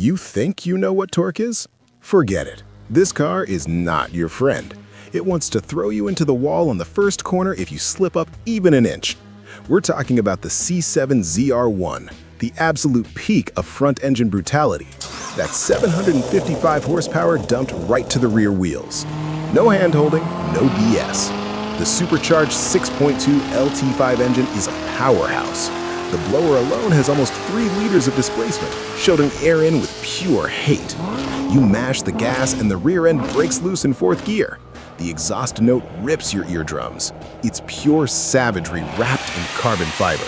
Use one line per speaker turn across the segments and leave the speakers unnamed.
You think you know what torque is? Forget it. This car is not your friend. It wants to throw you into the wall on the first corner if you slip up even an inch. We're talking about the C7 ZR1, the absolute peak of front-engine brutality. That's 755 horsepower dumped right to the rear wheels. No hand-holding, no BS. The supercharged 6.2 LT5 engine is a powerhouse. The blower alone has almost 3 liters of displacement, shooting air in with pure hate. You mash the gas and the rear end breaks loose in 4th gear. The exhaust note rips your eardrums. It's pure savagery wrapped in carbon fiber.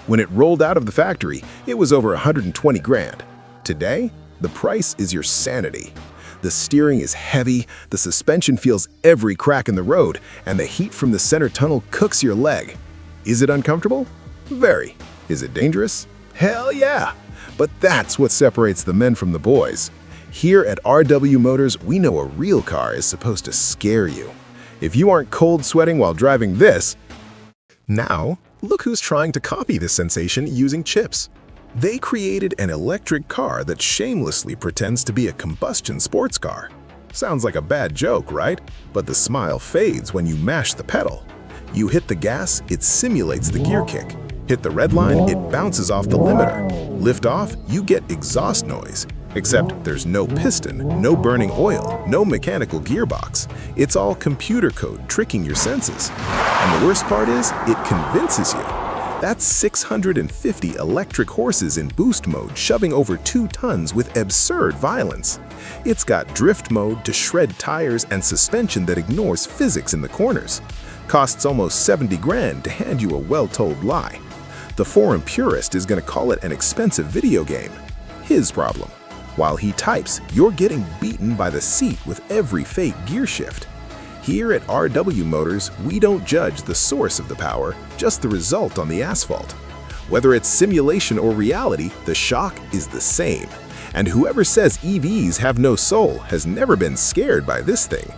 When it rolled out of the factory, it was over 120 grand. Today, the price is your sanity. The steering is heavy, the suspension feels every crack in the road, and the heat from the center tunnel cooks your leg. Is it uncomfortable? Very. Is it dangerous? Hell yeah! But that's what separates the men from the boys. Here at RW Motors, we know a real car is supposed to scare you. If you aren't cold sweating while driving this, now look who's trying to copy this sensation using chips. They created an electric car that shamelessly pretends to be a combustion sports car. Sounds like a bad joke, right? But the smile fades when you mash the pedal. You hit the gas, it simulates the gear kick. Hit the red line, it bounces off the limiter. Lift off, you get exhaust noise. Except there's no piston, no burning oil, no mechanical gearbox. It's all computer code tricking your senses. And the worst part is, it convinces you. That's 650 electric horses in boost mode shoving over 2 tons with absurd violence. It's got drift mode to shred tires and suspension that ignores physics in the corners. Costs almost 70 grand to hand you a well-told lie. The foreign purist is going to call it an expensive video game. His problem. While he types, you're getting beaten by the seat with every fake gear shift. Here at RW Motors, we don't judge the source of the power, just the result on the asphalt. Whether it's simulation or reality, the shock is the same. And whoever says EVs have no soul has never been scared by this thing.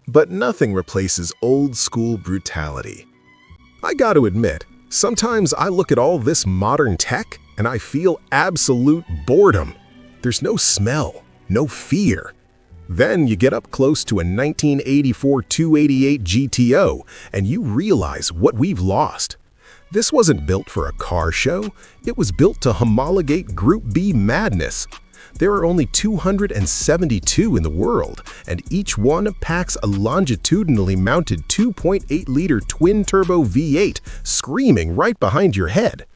But nothing replaces old-school brutality. I got to admit, sometimes I look at all this modern tech and I feel absolute boredom. There's no smell, no fear. Then you get up close to a 1984 288 GTO and you realize what we've lost. This wasn't built for a car show, it was built to homologate Group B madness. There are only 272 in the world, and each one packs a longitudinally mounted 2.8-liter twin-turbo V8 screaming right behind your head.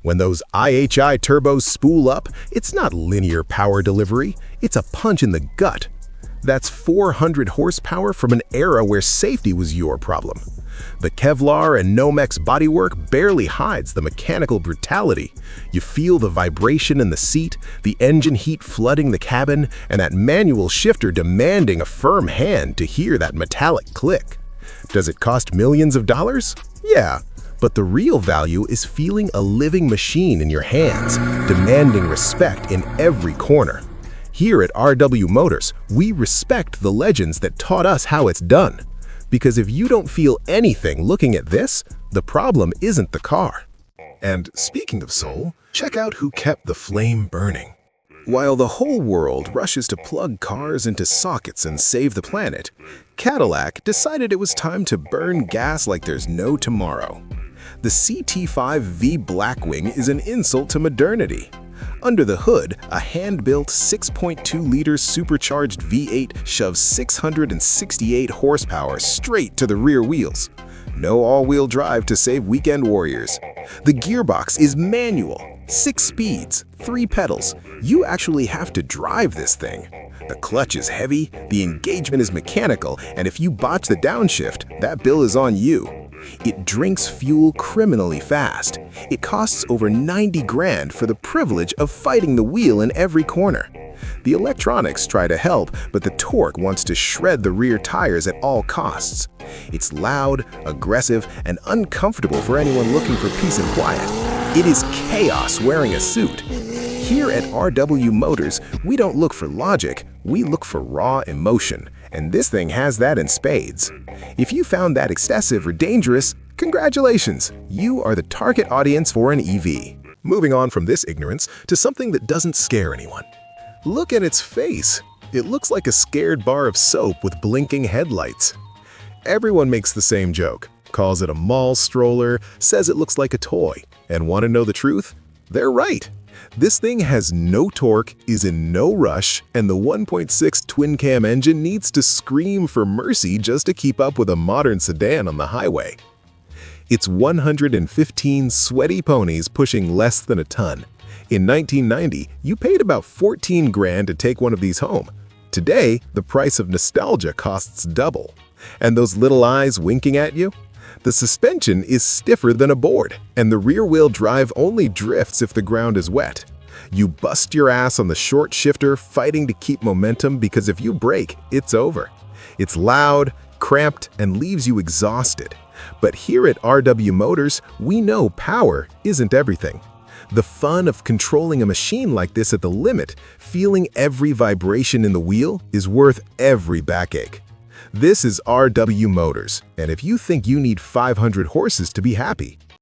When those IHI turbos spool up, it's not linear power delivery, it's a punch in the gut. That's 400 horsepower from an era where safety was your problem. The Kevlar and Nomex bodywork barely hides the mechanical brutality. You feel the vibration in the seat, the engine heat flooding the cabin, and that manual shifter demanding a firm hand to hear that metallic click. Does it cost millions of dollars? Yeah. But the real value is feeling a living machine in your hands, demanding respect in every corner. Here at RW Motors, we respect the legends that taught us how it's done. Because if you don't feel anything looking at this, the problem isn't the car. And speaking of soul, check out who kept the flame burning. While the whole world rushes to plug cars into sockets and save the planet, Cadillac decided it was time to burn gas like there's no tomorrow. The CT5 Blackwing is an insult to modernity. Under the hood, a hand-built 6.2-liter supercharged V8 shoves 668 horsepower straight to the rear wheels. No all-wheel drive to save weekend warriors. The gearbox is manual, 6 speeds, 3 pedals. You actually have to drive this thing. The clutch is heavy, the engagement is mechanical, and if you botch the downshift, that bill is on you. It drinks fuel criminally fast. It costs over 90 grand for the privilege of fighting the wheel in every corner. The electronics try to help, but the torque wants to shred the rear tires at all costs. It's loud, aggressive, and uncomfortable for anyone looking for peace and quiet. It is chaos wearing a suit. Here at RW Motors, we don't look for logic, we look for raw emotion. And this thing has that in spades. If you found that excessive or dangerous, congratulations! You are the target audience for an EV. Moving on from this ignorance to something that doesn't scare anyone. Look at its face. It looks like a scared bar of soap with blinking headlights. Everyone makes the same joke, calls it a mall stroller, says it looks like a toy. And want to know the truth? They're right. This thing has no torque, is in no rush, and the 1.6 twin-cam engine needs to scream for mercy just to keep up with a modern sedan on the highway. It's 115 sweaty ponies pushing less than a ton. In 1990, you paid about 14 grand to take one of these home. Today, the price of nostalgia costs double. And those little eyes winking at you? The suspension is stiffer than a board, and the rear-wheel drive only drifts if the ground is wet. You bust your ass on the short shifter fighting to keep momentum because if you brake, it's over. It's loud, cramped, and leaves you exhausted. But here at RW Motors, we know power isn't everything. The fun of controlling a machine like this at the limit, feeling every vibration in the wheel, is worth every backache. This is RW Motors, and if you think you need 500 horses to be happy,